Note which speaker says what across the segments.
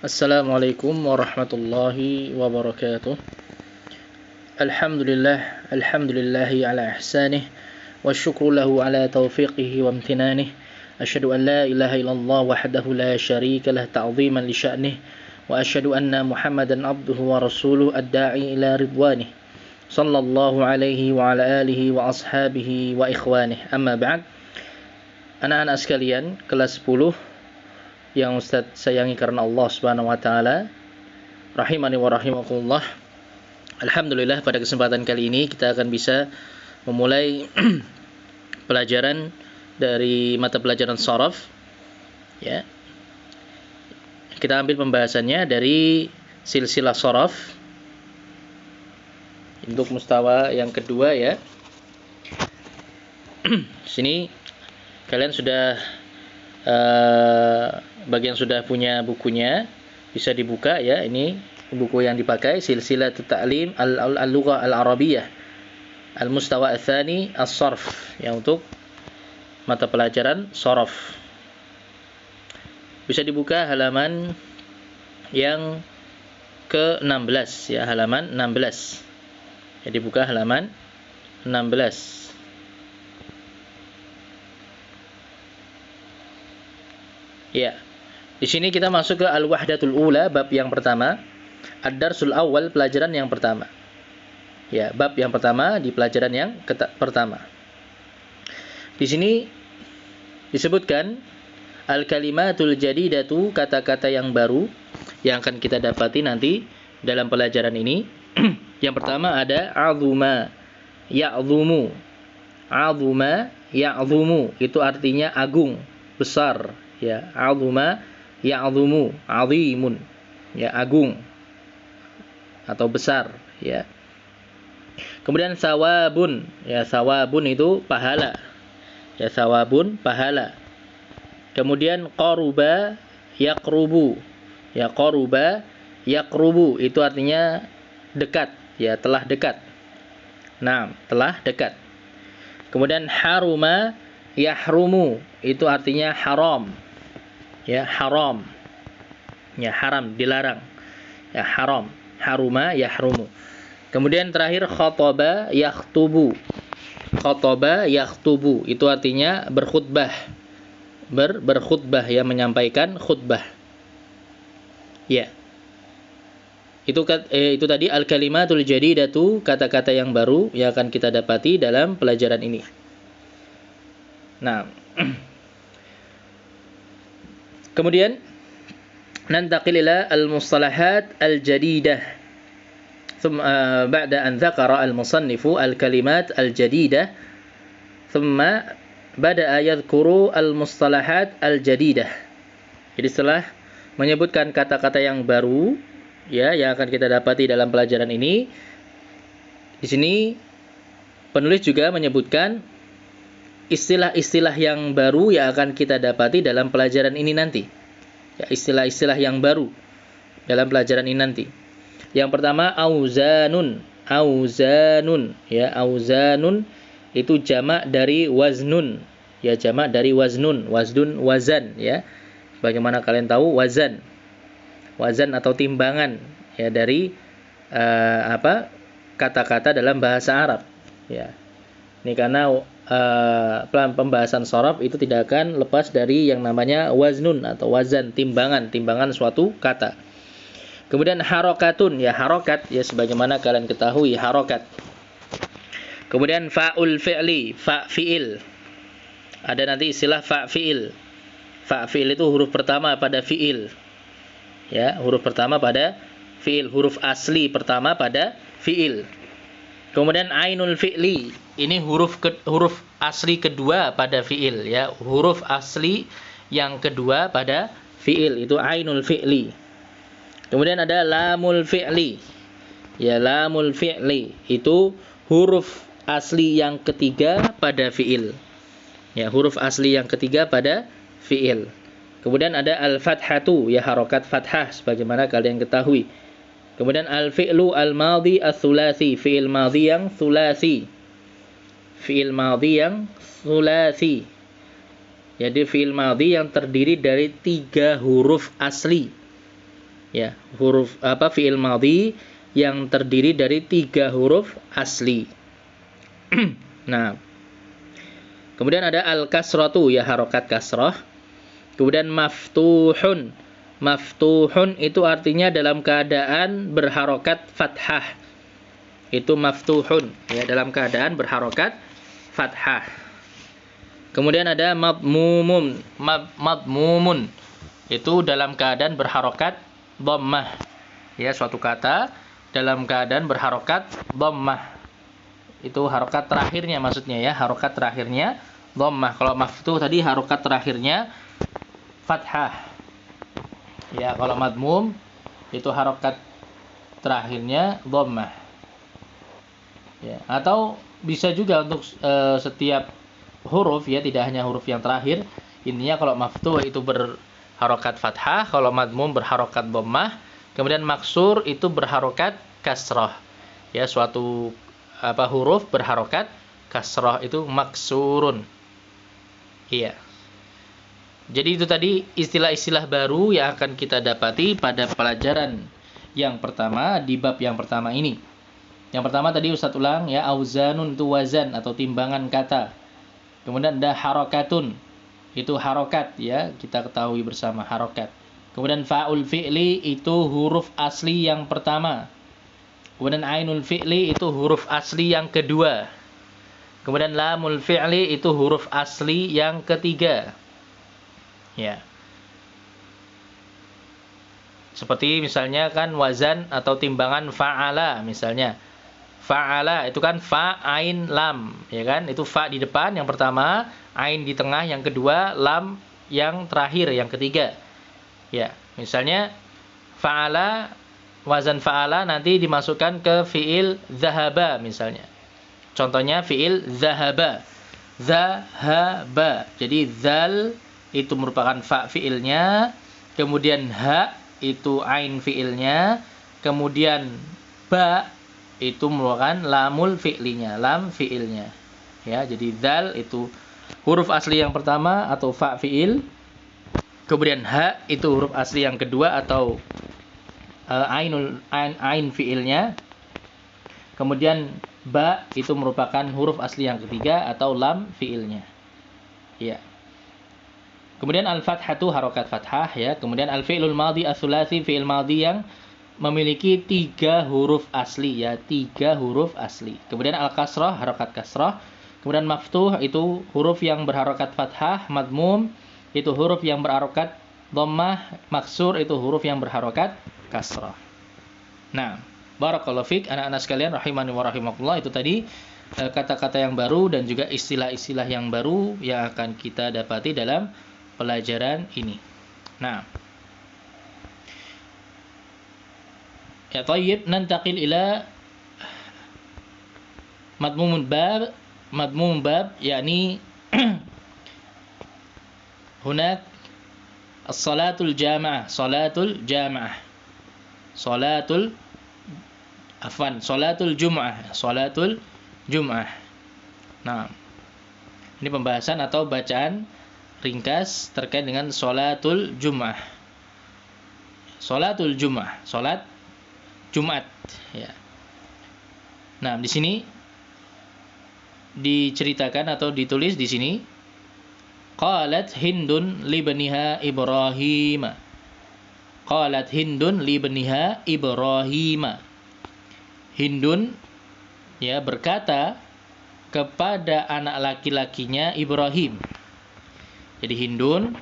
Speaker 1: Assalamualaikum warahmatullahi wabarakatuh. Alhamdulillahi ala ihsanih wa syukru lahu ala taufiqihi wa amtinanih. Asyhadu an la ilaha illallah wahdahu la syarika lah ta'ziman li sya'nih wa asyhadu anna Muhammadan abduhu wa rasuluhu ad-da'i ila ridwanih. Sallallahu alaihi wa ala alihi wa ashabihi wa ikhwanih. Amma ba'd. Anak-anak sekalian, kelas 10 yang Ustaz sayangi karena Allah Subhanahu wa taala, rahimani wa rahimakumullah. Alhamdulillah, pada kesempatan kali ini kita akan bisa memulai pelajaran dari mata pelajaran sharaf, ya. Kita ambil pembahasannya dari silsilah sharaf untuk mustawa yang kedua, ya. Sini kalian sudah bagi yang sudah punya bukunya bisa dibuka, ya. Ini buku yang dipakai, Silsilatut Ta'lim al-Lughah al-Arabiyyah al-Mustawa ats-tsani as-Sharf, yang untuk mata pelajaran sharaf. Bisa dibuka halaman yang ke-16, ya, halaman 16. Ya, dibuka halaman 16. Ya. Di sini kita masuk ke Al-Wahdatul Ula, bab yang pertama. Ad-Darsul Awal, pelajaran yang pertama. Ya, bab yang pertama di pelajaran yang pertama. Di sini disebutkan al-kalimatul jadidatu, kata-kata yang baru yang akan kita dapati nanti dalam pelajaran ini. Yang pertama ada azuma, ya'zumu. Azuma, ya'zumu, itu artinya agung, besar. Ya, azuma ya'zumu, azimun, ya, agung atau besar, ya. Kemudian sawabun, ya, sawabun itu pahala, ya, sawabun pahala. Kemudian qaruba yaqrubu, ya, qaruba yaqrubu itu artinya dekat, ya, telah dekat. Nah, telah dekat. Kemudian haruma yahrumu itu artinya haram, ya, haram, ya, haram, dilarang, ya, haram, haruma yahrumu. Kemudian terakhir khataba yakhtubu, khataba yakhtubu itu artinya berkhutbah, berkhutbah, ya, menyampaikan khutbah, ya. Itu tadi al-kalimatul jadidatu, kata-kata yang baru yang akan kita dapati dalam pelajaran ini. Nah, kemudian nantaqil ila al-mustalahat al-jadidah. Thumma ba'da an dzakara al-musannifu al-kalimat al-jadidah, thumma bada'a yadhkuru al-mustalahat al-jadidah. Jadi setelah menyebutkan kata-kata yang baru, ya, yang akan kita dapati dalam pelajaran ini, di sini penulis juga menyebutkan istilah-istilah yang baru yang akan kita dapati dalam pelajaran ini nanti. Ya, istilah-istilah yang baru dalam pelajaran ini nanti. Yang pertama auzanun, auzanun, ya, auzanun itu jamak dari waznun, ya, jamak dari waznun, waznun wazan, ya. Bagaimana kalian tahu wazan? Wazan atau timbangan, ya, dari kata-kata dalam bahasa Arab, ya. Ini karena pembahasan sharaf itu tidak akan lepas dari yang namanya waznun atau wazan, timbangan suatu kata. Kemudian harokatun, ya, harokat, ya, sebagaimana kalian ketahui harokat. Kemudian fa'ul fi'li, fa' fi'il. Ada nanti istilah fa' fi'il. Fa' fi'il itu huruf pertama pada fi'il. Ya, huruf pertama pada fi'il, huruf asli pertama pada fi'il. Kemudian ainul fi'li, ini huruf asli kedua pada fi'il, ya, huruf asli yang kedua pada fi'il itu ainul fi'li. Kemudian ada lamul fi'li, ya, lamul fi'li itu huruf asli yang ketiga pada fi'il, ya, huruf asli yang ketiga pada fi'il. Kemudian ada al-fathatu, ya, harokat fathah sebagaimana kalian ketahui. Kemudian al-fi'lu al-madhi ats-tsulasi, fi'il madhi yang tsulasi. Fi'il madhi yang tsulasi. Jadi fi'il madhi yang terdiri dari 3 huruf asli. Ya, huruf fiil madhi yang terdiri dari 3 huruf asli. Nah, kemudian ada al-kasratu, ya harokat kasrah. Kemudian maftuhun. Maftuhun itu artinya dalam keadaan berharokat fathah. Itu maftuhun, ya, dalam keadaan berharokat fathah. Kemudian ada madmumun. Madmumun itu dalam keadaan berharokat dhammah. Ya, suatu kata dalam keadaan berharokat dhammah. Itu harokat terakhirnya maksudnya, ya, harokat terakhirnya dhammah. Kalau maftuh tadi harokat terakhirnya fathah. Ya, kalau madmum itu harokat terakhirnya dhammah. Ya, atau bisa juga untuk setiap huruf, ya, tidak hanya huruf yang terakhir. Intinya kalau maftuh itu berharokat fathah, kalau madmum berharokat dhammah, kemudian maksur itu berharokat kasrah. Ya, suatu huruf berharokat kasrah itu maksurun. Iya. Jadi itu tadi istilah-istilah baru yang akan kita dapati pada pelajaran yang pertama di bab yang pertama ini. Yang pertama tadi Ustaz ulang, ya, auzanun itu wazan atau timbangan kata. Kemudian ada harokatun, itu harokat, ya, kita ketahui bersama harokat. Kemudian fa'ul fi'li itu huruf asli yang pertama. Kemudian ainul fi'li itu huruf asli yang kedua. Kemudian lamul fi'li itu huruf asli yang ketiga. Ya. Seperti misalnya kan wazan atau timbangan fa'ala misalnya. Fa'ala itu kan fa, ain, lam, ya kan? Itu fa di depan yang pertama, ain di tengah yang kedua, lam yang terakhir yang ketiga. Ya, misalnya fa'ala, wazan fa'ala nanti dimasukkan ke fiil zahaba misalnya. Contohnya fiil zahaba. Zahaba. Jadi zal itu merupakan fa fiilnya, kemudian ha itu ain fiilnya, kemudian ba itu merupakan lamul fi'linya, lam fi'ilnya. Ya, jadi dzal itu huruf asli yang pertama atau fa fi'il. Kemudian ha itu huruf asli yang kedua atau ain fi'ilnya. Kemudian ba itu merupakan huruf asli yang ketiga atau lam fi'ilnya. Ya. Kemudian al-fathatu harokat fathah, ya. Kemudian al-fi'lul madhi as-sulasi, fi'il madhi yang memiliki 3 huruf asli, ya, 3 huruf asli. Kemudian al-kasrah harokat kasrah. Kemudian maftuh itu huruf yang berharokat fathah, madmum itu huruf yang berharokat dhammah, maksur itu huruf yang berharokat kasrah. Nah, barakallahu fiik anak-anak sekalian rahimani wa rahimakumullah, itu tadi kata-kata yang baru dan juga istilah-istilah yang baru yang akan kita dapati dalam pelajaran ini. Nah, ya, tayyib, nantaqil ila madmum bab, yakni hunak as-salatul jamaah, salatul jum'ah. Nah, ini pembahasan atau bacaan ringkas terkait dengan salatul jum'ah. Salatul jum'ah, salat Jumat, ya. Nah, di sini diceritakan atau ditulis di sini, qalat Hindun libniha Ibrahim. Qalat Hindun libniha Ibrahim. Hindun, ya, berkata kepada anak laki-lakinya Ibrahim. Jadi Hindun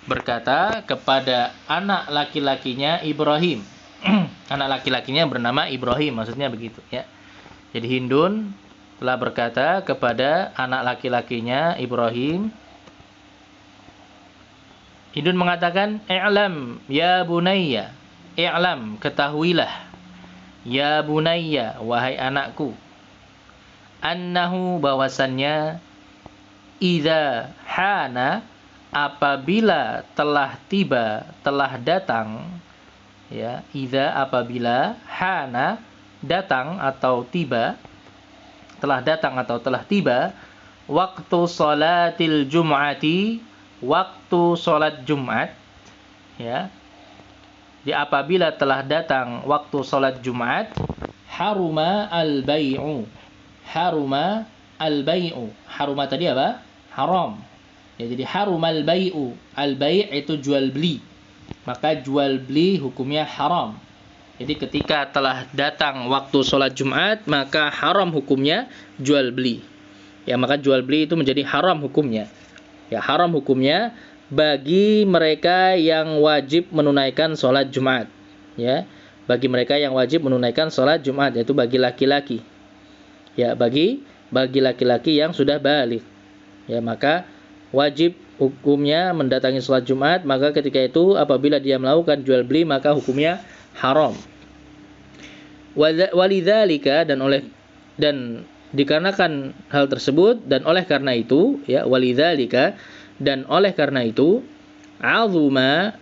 Speaker 1: berkata kepada anak laki-lakinya Ibrahim. Anak laki-lakinya bernama Ibrahim, maksudnya begitu, ya. Jadi Hindun telah berkata kepada anak laki-lakinya Ibrahim. Hindun mengatakan, "I'lam ya bunayya." I'lam, ketahuilah. Ya bunayya, wahai anakku. Annahu, bahwasannya, idza hana, apabila telah tiba, telah datang, ya, idza apabila, hana datang atau tiba, telah datang atau telah tiba, waktu salatil jum'ati, waktu salat Jumat, ya, Di apabila telah datang waktu sholat Jumat, haruma al-bai'u. Haruma al-bai'u. Haruma tadi apa? Haram. Ya, jadi harumal bai'u. Al-bai' itu jual beli. Maka jual beli hukumnya haram. Jadi ketika telah datang waktu sholat Jumat, maka haram hukumnya jual beli. Ya, maka jual beli itu menjadi haram hukumnya. Ya, haram hukumnya bagi mereka yang wajib menunaikan sholat Jumat. Ya, bagi mereka yang wajib menunaikan sholat Jumat, yaitu bagi laki-laki. Ya, bagi laki-laki yang sudah balik. Ya, maka wajib hukumnya mendatangi sholat Jumat. Maka ketika itu apabila dia melakukan jual beli, maka hukumnya haram. Walidzalika, dan dikarenakan hal tersebut, dan oleh karena itu, ya, walidzalika, dan oleh karena itu, azuma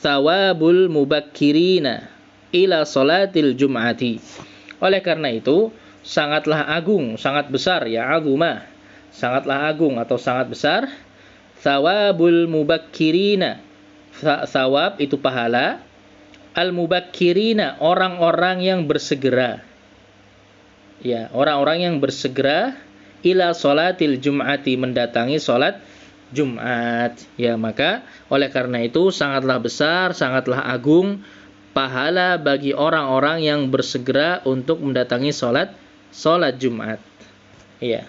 Speaker 1: thawabul mubakkirina ila salatil jum'ati. Oleh karena itu, sangatlah agung, sangat besar, ya, azuma, sangatlah agung atau sangat besar, thawabul mubakkirina. Thawab itu pahala, al-mubakkirina, orang-orang yang bersegera. Ya, orang-orang yang bersegera ila sholatil jum'ati, mendatangi sholat Jumat. Ya, maka oleh karena itu sangatlah besar, sangatlah agung pahala bagi orang-orang yang bersegera untuk mendatangi sholat Jumat. Ya.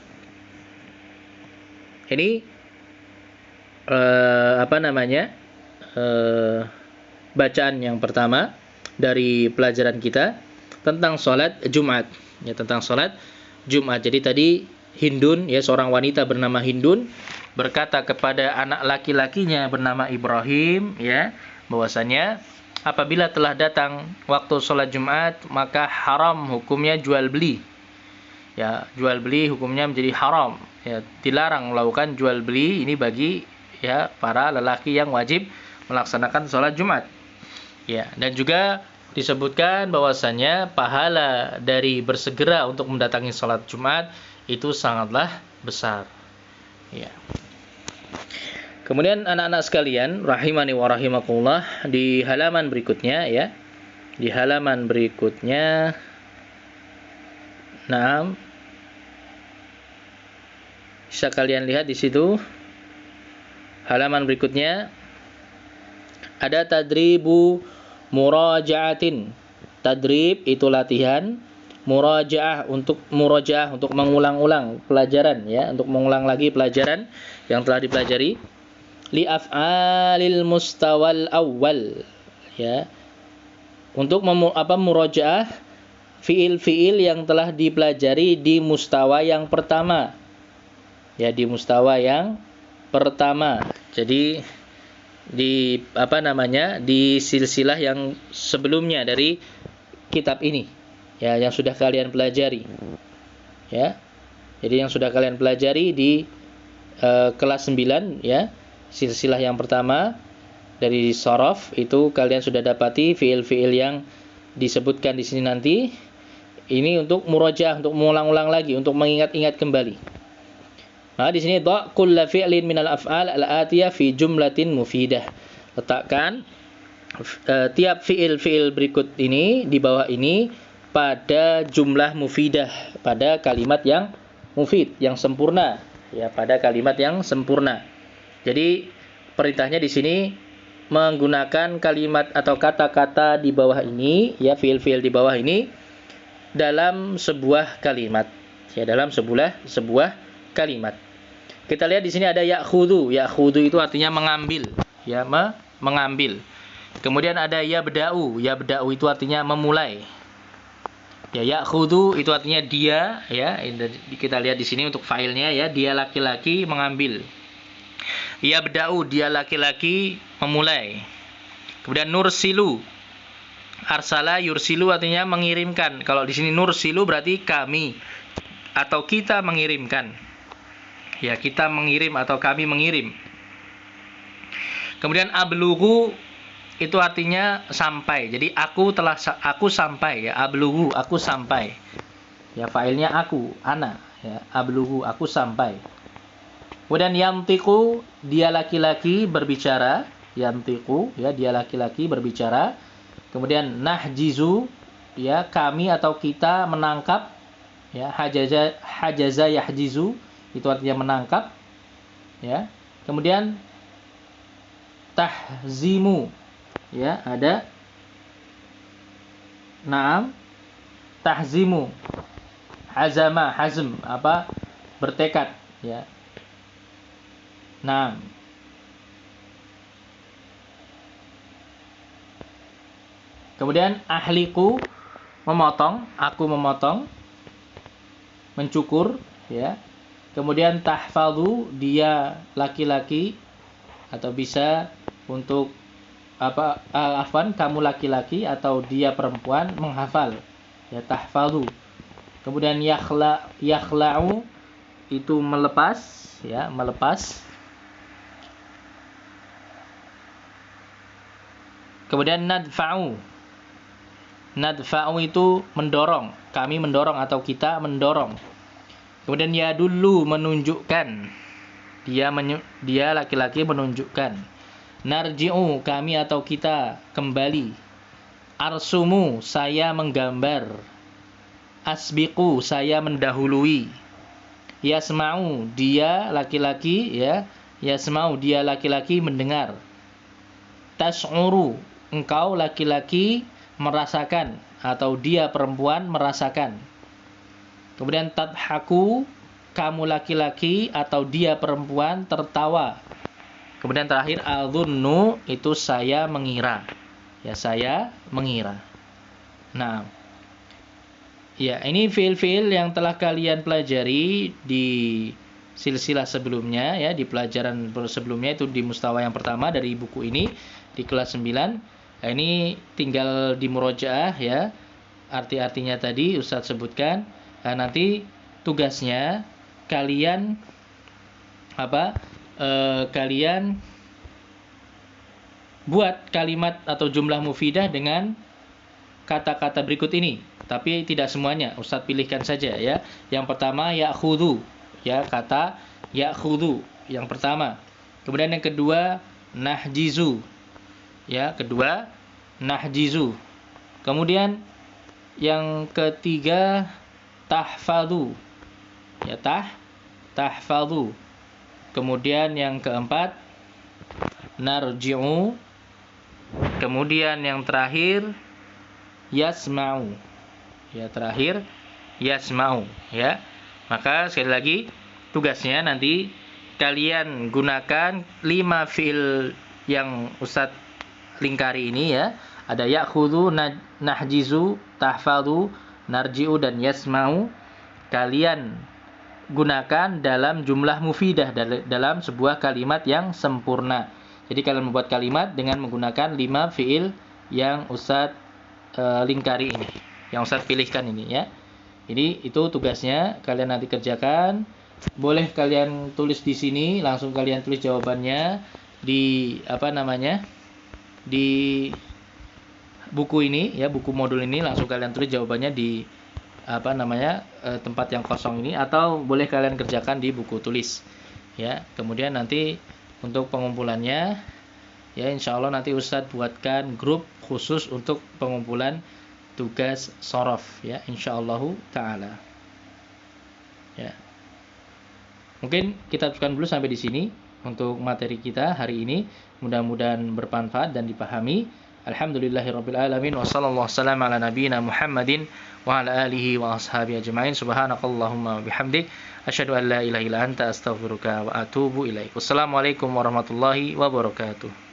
Speaker 1: Ini bacaan yang pertama dari pelajaran kita tentang sholat Jumat. Ya, tentang sholat Jumat. Jadi tadi Hindun, ya, seorang wanita bernama Hindun berkata kepada anak laki-lakinya bernama Ibrahim, ya, bahwasanya apabila telah datang waktu sholat Jumat, maka haram hukumnya jual beli. Ya, jual beli hukumnya menjadi haram. Ya, dilarang melakukan jual beli ini bagi, ya, para lelaki yang wajib melaksanakan sholat Jumat. Ya, dan juga disebutkan bahwasanya pahala dari bersegera untuk mendatangi sholat Jumat itu sangatlah besar. Ya. Kemudian anak-anak sekalian, rahimani wa rahimakumullah, di halaman berikutnya, ya. Di halaman berikutnya, nah, bisa kalian lihat di situ. Halaman berikutnya ada tadribu muraja'atin. Tadrib itu latihan, murajaah untuk mengulang-ulang pelajaran, ya, untuk mengulang lagi pelajaran yang telah dipelajari. Li af'alil mustawal awal, ya, untuk murajaah fiil-fiil yang telah dipelajari di mustawa yang pertama, ya, di mustawa yang pertama. Jadi di di silsilah yang sebelumnya dari kitab ini, ya, yang sudah kalian pelajari, ya. Jadi yang sudah kalian pelajari di kelas 9, ya, silsilah yang pertama dari shorof itu kalian sudah dapati fiil-fiil yang disebutkan di sini nanti. Ini untuk murajaah, untuk mengulang-ulang lagi, untuk mengingat-ingat kembali. Nah, di sini dha' kulla fi'lin minal af'al al-atiyah fi jumlatin mufidah. Letakkan tiap fiil-fiil berikut ini di bawah ini pada jumlah mufidah, pada kalimat yang mufid, yang sempurna, ya, pada kalimat yang sempurna. Jadi perintahnya di sini menggunakan kalimat atau kata-kata di bawah ini, ya, fiil-fiil di bawah ini dalam sebuah kalimat, ya, dalam sebuah kalimat. Kita lihat di sini ada ya'khudhu. Ya'khudhu itu artinya mengambil, ya, mengambil. Kemudian ada yabda'u. Yabda'u itu artinya memulai. Ya, ya'khudhu itu artinya dia, ya. Kita lihat di sini untuk failnya, ya, dia laki-laki mengambil. Yabda'u, dia laki-laki memulai. Kemudian nursilu. Arsala yursilu artinya mengirimkan. Kalau di sini nursilu berarti kami atau kita mengirimkan. Ya, kita mengirim atau kami mengirim. Kemudian ablughu itu artinya sampai. Jadi aku sampai, ya, ablughu, aku sampai. Ya, failnya aku, ana, ya, ablughu, aku sampai. Kemudian yantiqu, dia laki-laki berbicara. yantiqu, ya, dia laki-laki berbicara. Kemudian nahjizu, ya, kami atau kita menangkap, ya, hajaza yahjizu, itu artinya menangkap, ya. Kemudian tahzimu, ya, ada naam, tahzimu, hazama, hazm, apa, bertekad, ya. Naam. Kemudian ahliku, memotong, aku memotong, mencukur, ya. Kemudian tahfadhu, dia laki-laki, atau bisa untuk apa, afwan, kamu laki-laki atau dia perempuan menghafal, ya, tahfadhu. Kemudian yakhla'u, itu melepas, ya, melepas. Kemudian nadfa'u itu mendorong, kami mendorong atau kita mendorong. Kemudian yadullu, menunjukkan, dia laki-laki menunjukkan. Narji'u, kami atau kita kembali. Arsumu, saya menggambar. Asbiqu, saya mendahului. Yasma'u, dia laki-laki, ya, yasma'u, dia laki-laki mendengar. Tas'uru, engkau laki-laki merasakan, atau dia perempuan merasakan. Kemudian tadhaku, kamu laki-laki atau dia perempuan tertawa. Kemudian terakhir adzunnu, itu saya mengira, ya, saya mengira. Nah, ya, ini fiil-fiil yang telah kalian pelajari di silsilah sebelumnya, ya, di pelajaran sebelumnya, itu di mustawa yang pertama dari buku ini di kelas 9. Nah, ini tinggal di murojaah, ya, arti-artinya tadi Ustadz sebutkan. Nah, nanti tugasnya kalian apa, kalian buat kalimat atau jumlah mufidah dengan kata-kata berikut ini, tapi tidak semuanya, Ustadz pilihkan saja, ya. Yang pertama ya'khudhu, ya, kata ya'khudhu yang pertama. Kemudian yang kedua nahjizu, ya, kedua nahjizu. Kemudian yang ketiga tahfadhu, ya, tahfadhu. Kemudian yang keempat narji'u. Kemudian yang terakhir yasma'u, ya, terakhir yasma'u, ya. Maka sekali lagi tugasnya nanti kalian gunakan 5 fiil yang Ustadz lingkari ini, ya. Ada ya'khudhu, nahjizu, tahfadhu, narji'u, dan yasma'u. Kalian gunakan dalam jumlah mufidah, dalam sebuah kalimat yang sempurna. Jadi kalian membuat kalimat dengan menggunakan 5 fiil yang Ustadz lingkari ini, yang Ustadz pilihkan ini, ya. Jadi itu tugasnya, kalian nanti kerjakan. Boleh kalian tulis di sini, langsung kalian tulis jawabannya di apa namanya, di buku ini, ya, buku modul ini, langsung kalian tulis jawabannya di apa namanya, tempat yang kosong ini, atau boleh kalian kerjakan di buku tulis, ya. Kemudian nanti untuk pengumpulannya, ya, insya Allah nanti Ustadz buatkan grup khusus untuk pengumpulan tugas shorof, ya, insya Allah ta'ala, ya. Mungkin kita cukupkan dulu sampai di sini untuk materi kita hari ini. Mudah-mudahan bermanfaat dan dipahami. Alhamdulillahirabbil alamin, wa sallallahu wasallam ala nabiyyina Muhammadin wa ala alihi wa ashabihi ajmain. Subhanakallahumma wa bihamdik, asyhadu an la ilaha illa anta, astaghfiruka wa atubu ilaik. Wassalamualaikum warahmatullahi wabarakatuh.